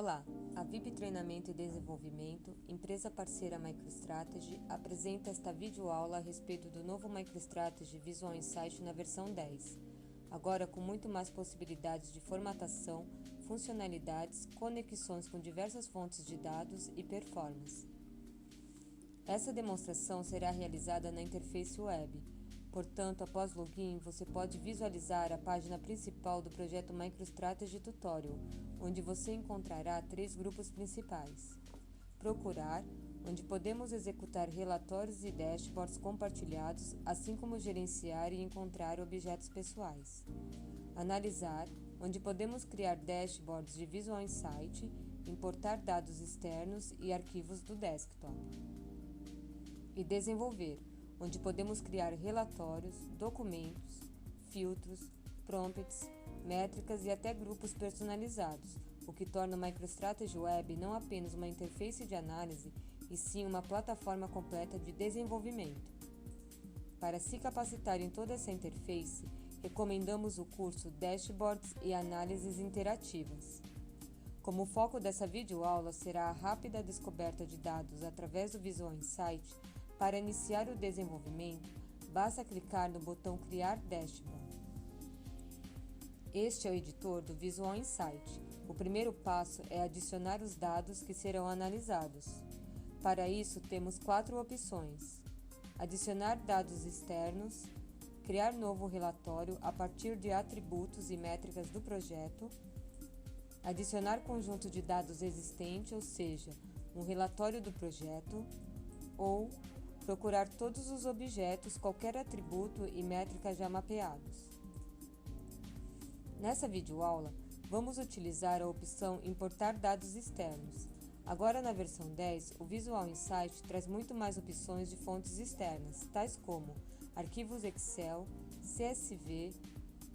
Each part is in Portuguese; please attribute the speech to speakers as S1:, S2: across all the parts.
S1: Olá, a VIP Treinamento e Desenvolvimento, empresa parceira MicroStrategy, apresenta esta videoaula a respeito do novo MicroStrategy Visual Insight na versão 10, agora com muito mais possibilidades de formatação, funcionalidades, conexões com diversas fontes de dados e performance. Essa demonstração será realizada na interface web. Portanto, após login, você pode visualizar a página principal do projeto MicroStrategy Tutorial, onde você encontrará 3 grupos principais. Procurar, onde podemos executar relatórios e dashboards compartilhados, assim como gerenciar e encontrar objetos pessoais. Analisar, onde podemos criar dashboards de Visual Insight, importar dados externos e arquivos do desktop. E desenvolver, onde podemos criar relatórios, documentos, filtros, prompts, métricas e até grupos personalizados, o que torna o MicroStrategy Web não apenas uma interface de análise, e sim uma plataforma completa de desenvolvimento. Para se capacitar em toda essa interface, recomendamos o curso Dashboards e Análises Interativas. Como o foco dessa videoaula será a rápida descoberta de dados através do Visual Insight, para iniciar o desenvolvimento, basta clicar no botão Criar Dashboard. Este é o editor do Visual Insight. O primeiro passo é adicionar os dados que serão analisados. Para isso, temos 4 opções: adicionar dados externos, criar novo relatório a partir de atributos e métricas do projeto, adicionar conjunto de dados existente, ou seja, um relatório do projeto, ou procurar todos os objetos, qualquer atributo e métrica já mapeados. Nessa videoaula, vamos utilizar a opção Importar dados externos. Agora na versão 10, o Visual Insight traz muito mais opções de fontes externas, tais como arquivos Excel, CSV,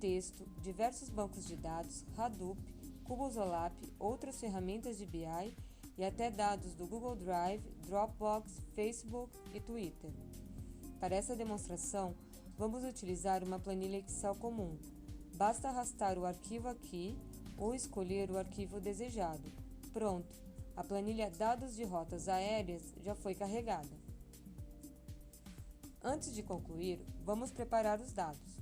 S1: texto, diversos bancos de dados, Hadoop, Cubos/OLAP, outras ferramentas de BI e até dados do Google Drive, Dropbox, Facebook e Twitter. Para essa demonstração, vamos utilizar uma planilha Excel comum. Basta arrastar o arquivo aqui ou escolher o arquivo desejado. Pronto, a planilha Dados de Rotas Aéreas já foi carregada. Antes de concluir, vamos preparar os dados.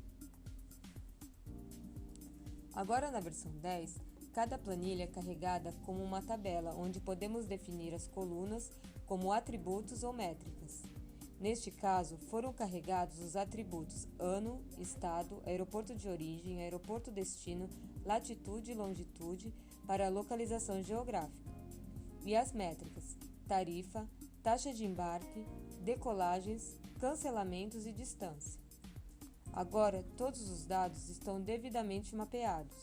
S1: Agora na versão 10, cada planilha é carregada como uma tabela, onde podemos definir as colunas como atributos ou métricas. Neste caso, foram carregados os atributos ano, estado, aeroporto de origem, aeroporto destino, latitude e longitude para a localização geográfica. E as métricas: tarifa, taxa de embarque, decolagens, cancelamentos e distância. Agora, todos os dados estão devidamente mapeados.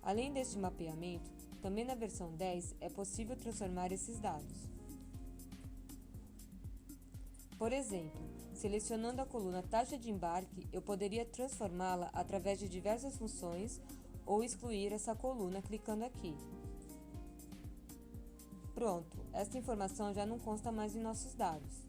S1: Além deste mapeamento, também na versão 10 é possível transformar esses dados. Por exemplo, selecionando a coluna taxa de embarque, eu poderia transformá-la através de diversas funções ou excluir essa coluna clicando aqui. Pronto, esta informação já não consta mais em nossos dados.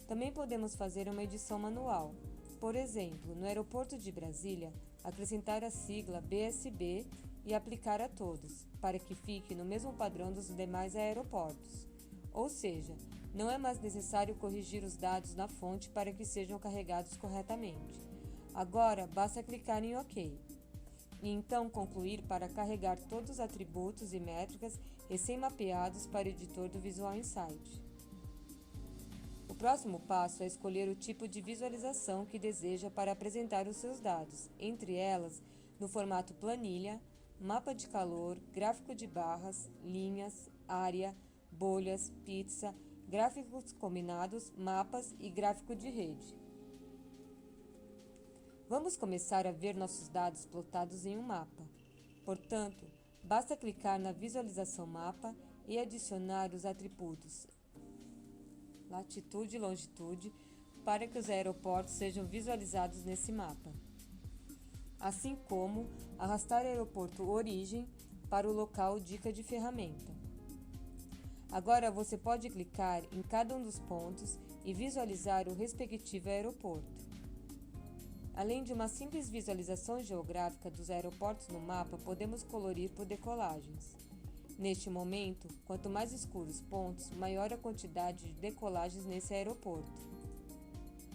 S1: Também podemos fazer uma edição manual. Por exemplo, no aeroporto de Brasília, acrescentar a sigla BSB e aplicar a todos, para que fique no mesmo padrão dos demais aeroportos. Ou seja, não é mais necessário corrigir os dados na fonte para que sejam carregados corretamente. Agora, basta clicar em OK. E então concluir para carregar todos os atributos e métricas recém-mapeados para o editor do Visual Insight. O próximo passo é escolher o tipo de visualização que deseja para apresentar os seus dados, entre elas, no formato planilha, mapa de calor, gráfico de barras, linhas, área, bolhas, pizza, gráficos combinados, mapas e gráfico de rede. Vamos começar a ver nossos dados plotados em um mapa. Portanto, basta clicar na visualização mapa e adicionar os atributos latitude e longitude para que os aeroportos sejam visualizados nesse mapa. Assim como arrastar aeroporto origem para o local dica de ferramenta. Agora você pode clicar em cada um dos pontos e visualizar o respectivo aeroporto. Além de uma simples visualização geográfica dos aeroportos no mapa, podemos colorir por decolagens. Neste momento, quanto mais escuros os pontos, maior a quantidade de decolagens nesse aeroporto.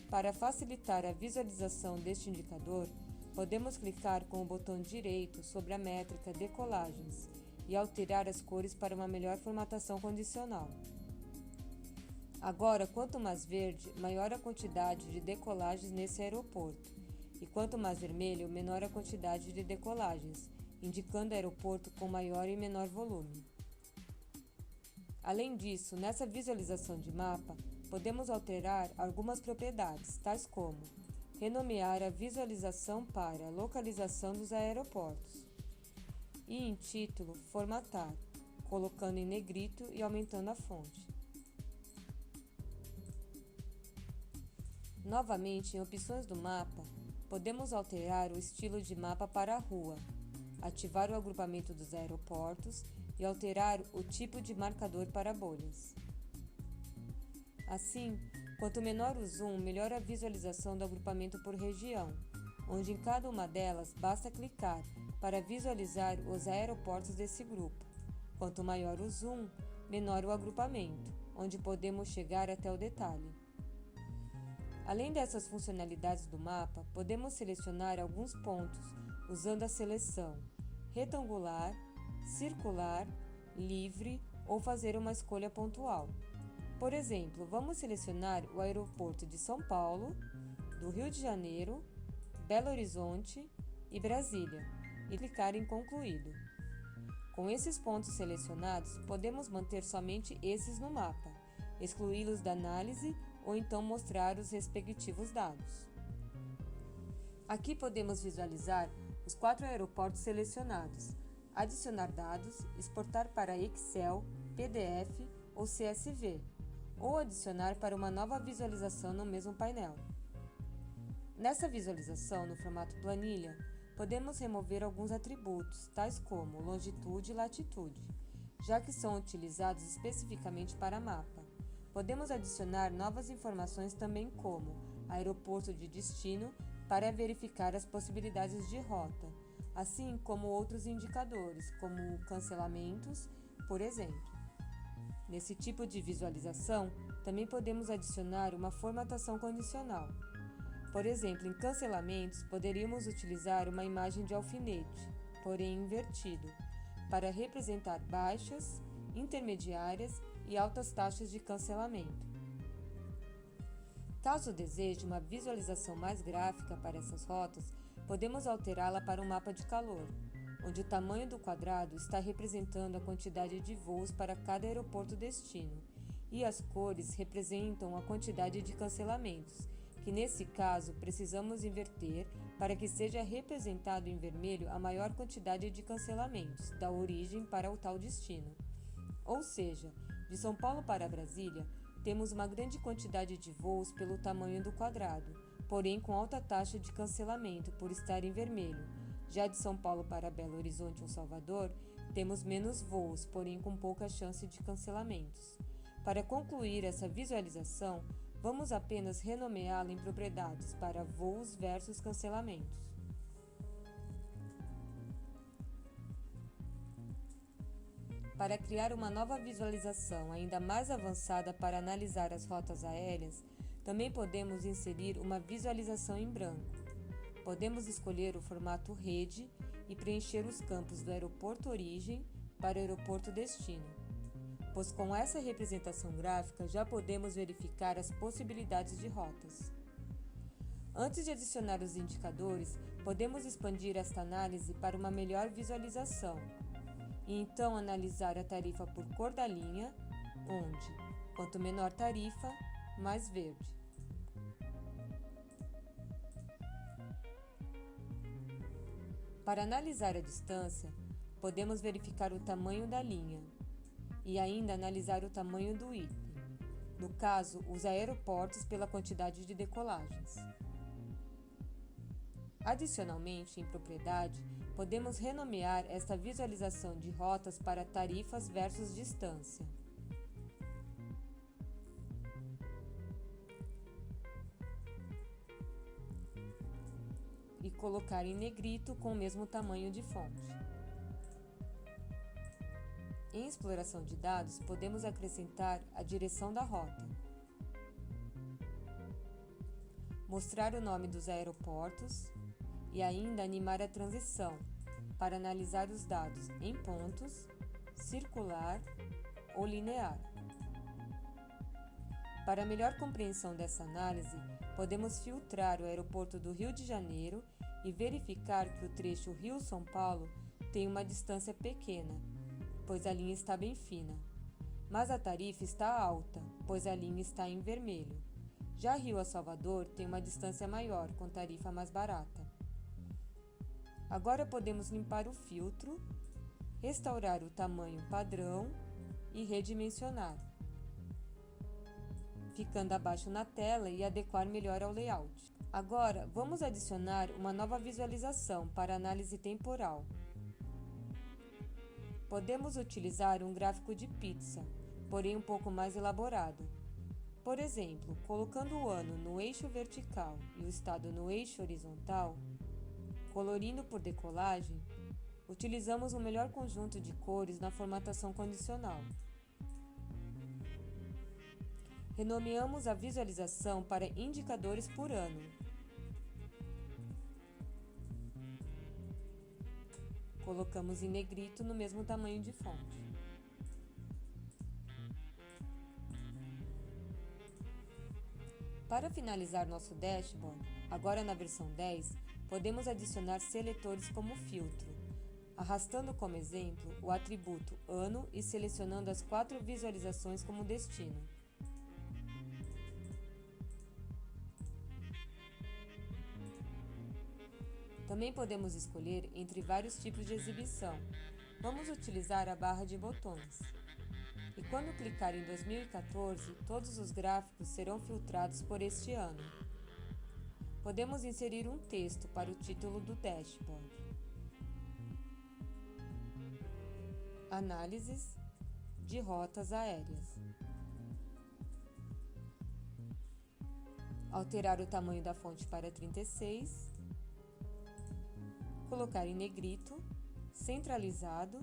S1: Para facilitar a visualização deste indicador, podemos clicar com o botão direito sobre a métrica Decolagens e alterar as cores para uma melhor formatação condicional. Agora, quanto mais verde, maior a quantidade de decolagens nesse aeroporto, e quanto mais vermelho, menor a quantidade de decolagens, indicando aeroporto com maior e menor volume. Além disso, nessa visualização de mapa, podemos alterar algumas propriedades, tais como renomear a visualização para localização dos aeroportos e em título, formatar, colocando em negrito e aumentando a fonte. Novamente, em opções do mapa, podemos alterar o estilo de mapa para a rua, ativar o agrupamento dos aeroportos e alterar o tipo de marcador para bolhas. Assim, quanto menor o zoom, melhor a visualização do agrupamento por região, onde em cada uma delas basta clicar para visualizar os aeroportos desse grupo. Quanto maior o zoom, menor o agrupamento, onde podemos chegar até o detalhe. Além dessas funcionalidades do mapa, podemos selecionar alguns pontos usando a seleção retangular, circular, livre ou fazer uma escolha pontual. Por exemplo, vamos selecionar o aeroporto de São Paulo, do Rio de Janeiro, Belo Horizonte e Brasília e clicar em Concluído. Com esses pontos selecionados, podemos manter somente esses no mapa, excluí-los da análise ou então mostrar os respectivos dados. Aqui podemos visualizar os 4 aeroportos selecionados, adicionar dados, exportar para Excel, PDF ou CSV, ou adicionar para uma nova visualização no mesmo painel. Nessa visualização, no formato planilha, podemos remover alguns atributos, tais como longitude e latitude, já que são utilizados especificamente para mapa. Podemos adicionar novas informações também como aeroporto de destino para verificar as possibilidades de rota, assim como outros indicadores, como cancelamentos, por exemplo. Nesse tipo de visualização, também podemos adicionar uma formatação condicional. Por exemplo, em cancelamentos, poderíamos utilizar uma imagem de alfinete, porém invertido, para representar baixas, intermediárias e altas taxas de cancelamento. Caso deseje uma visualização mais gráfica para essas rotas, podemos alterá-la para um mapa de calor, onde o tamanho do quadrado está representando a quantidade de voos para cada aeroporto destino, e as cores representam a quantidade de cancelamentos, que nesse caso precisamos inverter para que seja representado em vermelho a maior quantidade de cancelamentos, da origem para o tal destino. Ou seja, de São Paulo para Brasília, temos uma grande quantidade de voos pelo tamanho do quadrado, porém com alta taxa de cancelamento por estar em vermelho. Já de São Paulo para Belo Horizonte ou Salvador, temos menos voos, porém com pouca chance de cancelamentos. Para concluir essa visualização, vamos apenas renomeá-la em propriedades para voos versus cancelamentos. Para criar uma nova visualização ainda mais avançada para analisar as rotas aéreas, também podemos inserir uma visualização em branco. Podemos escolher o formato rede e preencher os campos do aeroporto origem para o aeroporto destino, pois com essa representação gráfica já podemos verificar as possibilidades de rotas. Antes de adicionar os indicadores, podemos expandir esta análise para uma melhor visualização e então analisar a tarifa por cor da linha, onde, quanto menor tarifa, mais verde. Para analisar a distância, podemos verificar o tamanho da linha e ainda analisar o tamanho do item, no caso, os aeroportos pela quantidade de decolagens. Adicionalmente, em propriedade, podemos renomear esta visualização de rotas para tarifas versus distância. E colocar em negrito com o mesmo tamanho de fonte. Em exploração de dados, podemos acrescentar a direção da rota, mostrar o nome dos aeroportos e ainda animar a transição para analisar os dados em pontos, circular ou linear. Para melhor compreensão dessa análise, podemos filtrar o aeroporto do Rio de Janeiro e verificar que o trecho Rio-São Paulo tem uma distância pequena, pois a linha está bem fina, mas a tarifa está alta, pois a linha está em vermelho. Já Rio a Salvador tem uma distância maior, com tarifa mais barata. Agora podemos limpar o filtro, restaurar o tamanho padrão e redimensionar, ficando abaixo na tela e adequar melhor ao layout. Agora, vamos adicionar uma nova visualização para análise temporal. Podemos utilizar um gráfico de pizza, porém um pouco mais elaborado. Por exemplo, colocando o ano no eixo vertical e o estado no eixo horizontal, colorindo por decolagem, utilizamos o melhor conjunto de cores na formatação condicional. Renomeamos a visualização para indicadores por ano. Colocamos em negrito no mesmo tamanho de fonte. Para finalizar nosso dashboard, agora na versão 10, podemos adicionar seletores como filtro, arrastando como exemplo o atributo ano e selecionando as 4 visualizações como destino. Também podemos escolher entre vários tipos de exibição. Vamos utilizar a barra de botões. E quando clicar em 2014, todos os gráficos serão filtrados por este ano. Podemos inserir um texto para o título do dashboard. Análises de rotas aéreas. Alterar o tamanho da fonte para 36. Colocar em negrito, centralizado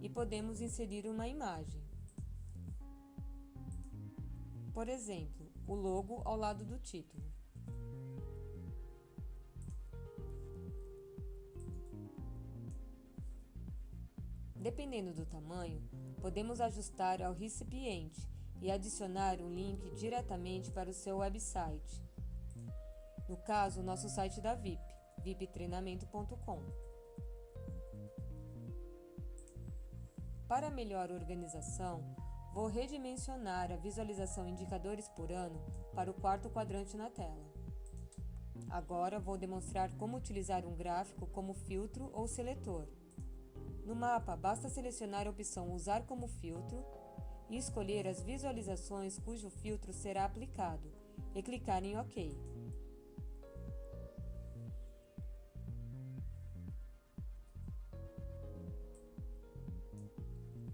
S1: e podemos inserir uma imagem. Por exemplo, o logo ao lado do título. Dependendo do tamanho, podemos ajustar ao recipiente e adicionar um link diretamente para o seu website. No caso, o nosso site da VIP. viptreinamento.com. Para melhor organização, vou redimensionar a visualização indicadores por ano para o 4º quadrante na tela. Agora vou demonstrar como utilizar um gráfico como filtro ou seletor. No mapa, basta selecionar a opção Usar como filtro e escolher as visualizações cujo filtro será aplicado e clicar em OK.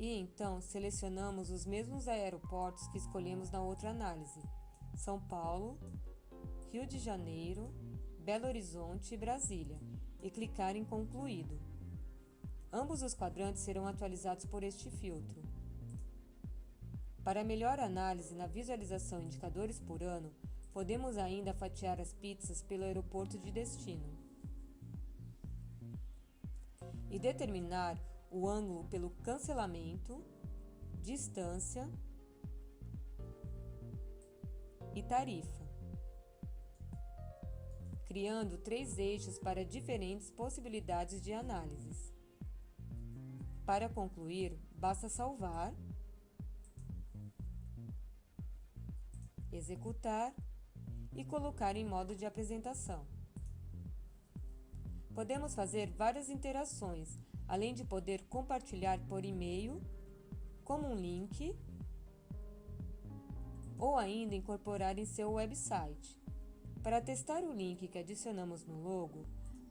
S1: E então selecionamos os mesmos aeroportos que escolhemos na outra análise: São Paulo, Rio de Janeiro, Belo Horizonte e Brasília, e clicar em Concluído. Ambos os quadrantes serão atualizados por este filtro. Para melhor análise na visualização indicadores por ano, podemos ainda fatiar as pizzas pelo aeroporto de destino e determinar o ângulo pelo cancelamento, distância e tarifa, criando 3 eixos para diferentes possibilidades de análises. Para concluir, basta salvar, executar e colocar em modo de apresentação. Podemos fazer várias interações, além de poder compartilhar por e-mail, como um link, ou ainda incorporar em seu website. Para testar o link que adicionamos no logo,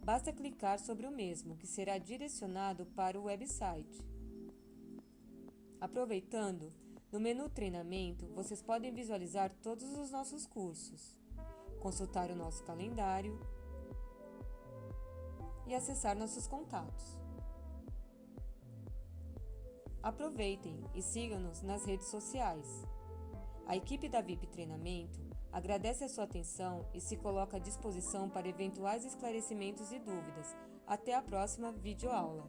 S1: basta clicar sobre o mesmo, que será direcionado para o website. Aproveitando, no menu Treinamento, vocês podem visualizar todos os nossos cursos, consultar o nosso calendário e acessar nossos contatos. Aproveitem e sigam-nos nas redes sociais. A equipe da VIP Treinamento agradece a sua atenção e se coloca à disposição para eventuais esclarecimentos e dúvidas. Até a próxima videoaula!